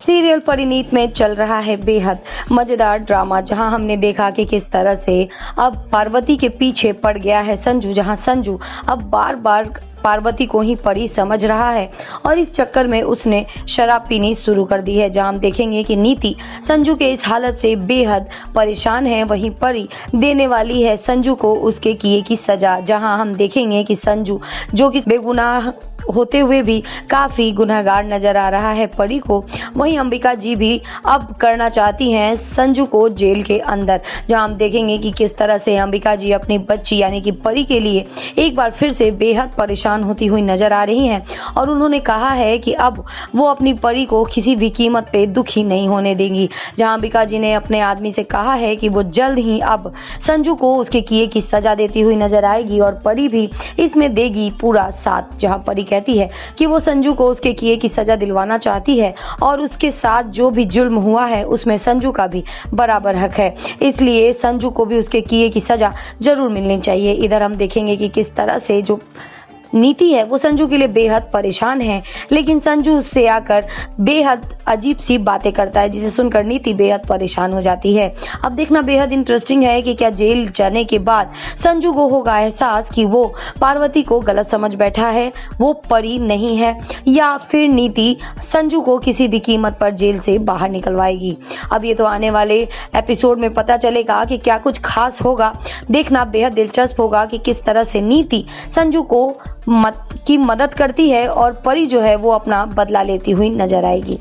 Serial Parineet में चल रहा है बेहद मजेदार ड्रामा, जहां हमने देखा कि किस तरह से अब पार्वती के पीछे पड़ गया है संजू, जहां संजू अब बार बार पार्वती को ही परी समझ रहा है और इस चक्कर में उसने शराब पीनी शुरू कर दी है। जहां हम देखेंगे कि नीति संजू के इस हालत से बेहद परेशान है, वहीं परी देने वाली है संजू को उसके किए की सजा। जहां हम देखेंगे कि संजू जो कि बेगुनाह होते हुए भी काफी गुनहगार नजर आ रहा है परी को, वहीं अंबिका जी भी अब करना चाहती हैं संजू को जेल के अंदर। जहां हम देखेंगे कि किस तरह से अंबिका जी अपनी बच्ची यानी कि परी के लिए एक बार फिर से बेहद परेशान होती हुई नजर आ रही हैं और उन्होंने कहा है कि अब वो अपनी परी को किसी भी कीमत पे दुखी नहीं होने देंगी। जहां अंबिका जी ने अपने आदमी से कहा है कि वो जल्द ही अब संजू को उसके किए की सजा देती हुई नजर आएगी और परी भी इसमें देगी पूरा साथ। जहां परी कहती है कि वो संजू को उसके किए की सजा दिलवाना चाहती है और उसके साथ जो भी जुल्म हुआ है उसमें संजू का भी बराबर हक है, इसलिए संजू को भी उसके किए की सजा जरूर मिलनी चाहिए। इधर हम देखेंगे कि किस तरह से जो नीति है वो संजू के लिए बेहद परेशान है, लेकिन संजू उससे आकर बेहद अजीब सी बातें करता है जिसे सुनकर नीति बेहद परेशान हो जाती है। अब देखना बेहद इंटरेस्टिंग है कि क्या जेल जाने के बाद संजू को होगा एहसास कि वो पार्वती को गलत समझ बैठा है, वो परी नहीं है, या फिर नीति संजू को किसी भी कीमत पर जेल से बाहर निकलवाएगी। अब ये तो आने वाले एपिसोड में पता चलेगा कि क्या कुछ खास होगा। देखना बेहद दिलचस्प होगा कि किस तरह से नीति संजू को की मदद करती है और परी जो है वो अपना बदला लेती हुई नजर आएगी।